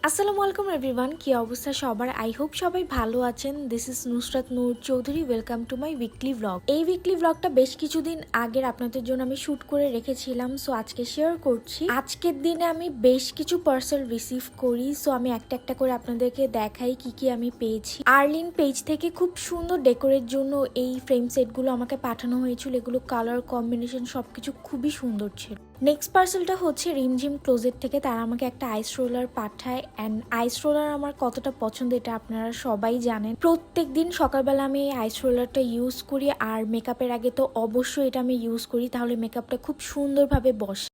আসসালামু আলাইকুম এভরিওয়ান, কি অবস্থা সবার? আই হোপ সবাই ভালো আছেন। This is Nusrat Noor Chowdhury. Welcome to my weekly blog. এই উইকলি ব্লগটা বেশ কিছুদিন আগের আপনাদের জন্য আমি শুট করে রেখেছিলাম, সো আজকে শেয়ার করছি। আজকের দিনে আমি বেশ কিছু পার্সেল রিসিভ করি, সো আমি একটা একটা করে আপনাদেরকে দেখাই কি কি আমি পেয়েছি। আর্লিন পেজ থেকে খুব সুন্দর ডেকোরের জন্য এই ফ্রেম সেটগুলো আমাকে পাঠানো হয়েছিল। এগুলো কালার কম্বিনেশন সবকিছু খুবই সুন্দর ছিল। নেক্সট পার্সেলটা হচ্ছে রিমঝিম ক্লোজেট থেকে। তারা আমাকে একটা আইস রোলার পাঠায়, অ্যান্ড আইস রোলার আমার কতটা পছন্দ এটা আপনারা সবাই জানেন। প্রত্যেক দিন সকালবেলা আমি এই আইস রোলারটা ইউজ করি, আর মেকআপের আগে তো অবশ্যই এটা আমি ইউজ করি, তাহলে মেকআপটা খুব সুন্দরভাবে বসে।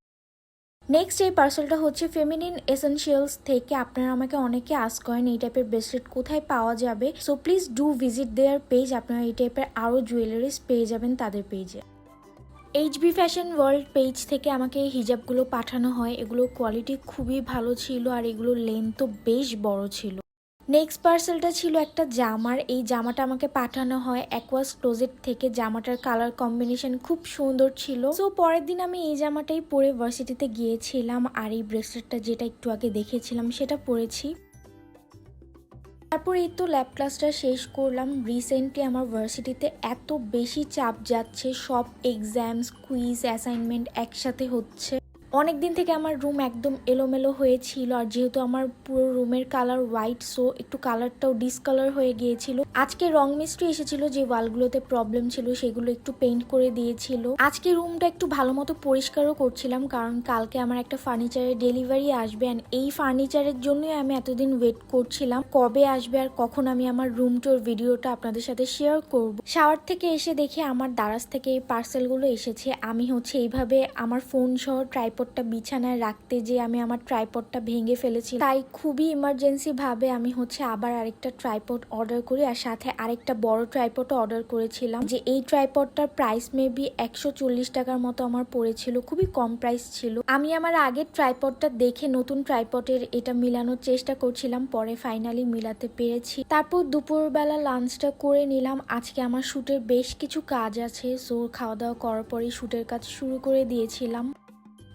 নেক্সট এই পার্সেলটা হচ্ছে ফেমিনিন এসেনশিয়ালস থেকে। আপনারা আমাকে অনেকে আস্ক করেন এই টাইপের ব্রেসলেট কোথায় পাওয়া যাবে, so please do visit their page. আপনারা এই টাইপের আরও জুয়েলারিস পেয়ে যাবেন তাদের পেজে। এইচবি ফ্যাশন ওয়ার্ল্ড পেজ থেকে আমাকে এই হিজাবগুলো পাঠানো হয়। এগুলোর কোয়ালিটি খুবই ভালো ছিল, আর এগুলোর লেন্থও বেশ বড় ছিল। নেক্সট পার্সেলটা ছিল একটা জামার। এই জামাটা আমাকে পাঠানো হয় অ্যাকোয়াস ক্লোজেট থেকে। জামাটার কালার কম্বিনেশন খুব সুন্দর ছিল, সো পরের দিন আমি এই জামাটাই পরে ভার্সিটিতে গিয়েছিলাম, আর এই ব্রেসলেটটা যেটা একটু আগে দেখেছিলাম সেটা পরেছি। তারপর এই তো ল্যাব ক্লাসটা শেষ করলাম। রিসেন্টলি আমার ভার্সিটিতে এত বেশি চাপ যাচ্ছে, সব এক্সামস, কুইজ, অ্যাসাইনমেন্ট একসাথে হচ্ছে। অনেক দিন থেকে আমার রুম একদম এলোমেলো হয়েছিল, আর যেহেতু আমার পুরো রুমের কালার হোয়াইট, সো একটু কালারটাও ডিসকালার হয়ে গিয়েছিল। আজকে রং মিস্ত্রি এসেছিল, যে ওয়ালগুলোতে প্রবলেম ছিল সেগুলো একটু পেইন্ট করে দিয়েছিল। আজকে রুমটা একটু ভালো মতো পরিষ্কারও করছিলাম, কারণ কালকে আমার একটা ফার্নিচারের ডেলিভারি আসবে, অ্যান্ড এই ফার্নিচারের জন্যই আমি এতদিন ওয়েট করছিলাম কবে আসবে আর কখন আমি আমার রুম টুর ভিডিওটা আপনাদের সাথে শেয়ার করব। শাওয়ার থেকে এসে দেখি আমার দারাজ থেকে এই পার্সেলগুলো এসেছে। আমি হচ্ছে এইভাবে আমার ফোন সহ ট্রাইপডটা বিছানায় রাখতে যে আমি আমার ট্রাইপডটা ভেঙে ফেলেছি, তাই খুবই ইমার্জেন্সি ভাবে আমি হচ্ছে আবার আরেকটা ট্রাইপড অর্ডার করি, আর সাথে আরেকটা বড় ট্রাইপডও অর্ডার করেছিলাম। যে এই ট্রাইপডটার প্রাইস মেবি 140 টাকার মতো আমার পড়েছিল, খুবই কম প্রাইস ছিল। আমি আমার আগের ট্রাইপডটা দেখে নতুন ট্রাইপডের এটা মিলানোর চেষ্টা করছিলাম, পরে ফাইনালি মিলাতে পেরেছি। তারপর দুপুরবেলা লাঞ্চটা করে নিলাম। আজকে আমার শুটের বেশ কিছু কাজ আছে, সো খাওয়া দাওয়া করার পরেই শুটের কাজ শুরু করে দিয়েছিলাম।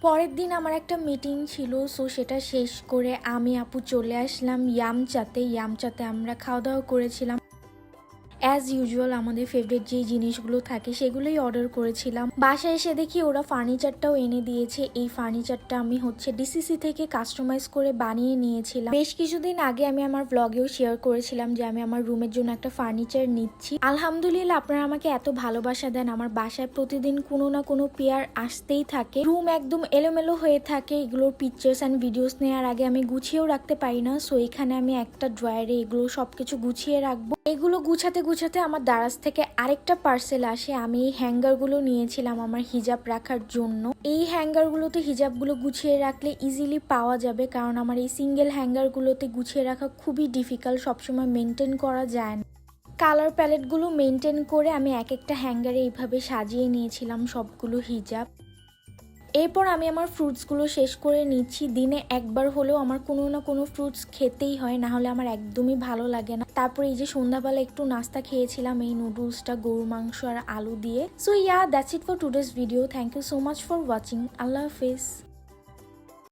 পরের দিন আমার একটা মিটিং ছিল, সো সেটা শেষ করে আমি আপু চলে আসলাম ইয়ামচাতে আমরা খাওয়া দাওয়া করেছিলাম। অ্যাজ ইউজুয়াল আমাদের ফেভারিট যে জিনিসগুলো থাকে সেগুলোই অর্ডার করেছিলাম। বাসায় এসে দেখি ওরা ফার্নিচারটাও এনে দিয়েছে। এই ফার্নিচারটা আমি হচ্ছে ডিসিসি থেকে কাস্টমাইজ করে বানিয়ে নিয়েছিলাম। বেশ কিছুদিন আগে আমি আমার ব্লগেও শেয়ার করেছিলাম যে আমি আমার রুমের জন্য একটা ফার্নিচার নিচ্ছি। আলহামদুলিল্লাহ আপনারা আমাকে এত ভালোবাসা দেন। আমার বাসায় প্রতিদিন কোনো না কোনো পেয়ার আসতেই থাকে। রুম একদম এলোমেলো হয়ে থাকে, এগুলোর পিকচার্স অ্যান্ড ভিডিওস নেওয়ার আগে আমি গুছিয়েও রাখতে পারি না, সো এখানে আমি একটা ড্রয়ারে এগুলো সবকিছু গুছিয়ে রাখবো। এগুলো গুছাতে গুছাতে আমার দারাজ থেকে আরেকটা পার্সেল আসে। আমি এই হ্যাঙ্গারগুলো নিয়েছিলাম আমার হিজাব রাখার জন্য। এই হ্যাঙ্গারগুলোতে হিজাবগুলো গুছিয়ে রাখলে ইজিলি পাওয়া যাবে, কারণ আমার এই সিঙ্গেল হ্যাঙ্গারগুলোতে গুছিয়ে রাখা খুবই ডিফিকাল্ট, সবসময় মেনটেন করা যায় না। কালার প্যালেটগুলো মেনটেন করে আমি এক একটা হ্যাঙ্গারে এইভাবে সাজিয়ে নিয়েছিলাম সবগুলো হিজাব। এরপর আমি আমার ফ্রুটসগুলো শেষ করে নিচ্ছি। দিনে একবার হলেও আমার কোনো না কোনো ফ্রুটস খেতেই হয়, না হলে আমার একদমই ভালো লাগে না। তারপরে এই যে সন্ধ্যাবেলা একটু নাস্তা খেয়েছিলাম, এই নুডলসটা গরুর মাংস আর আলু দিয়ে। So that's it for today's video. Thank you so much for watching. Allah Hafiz.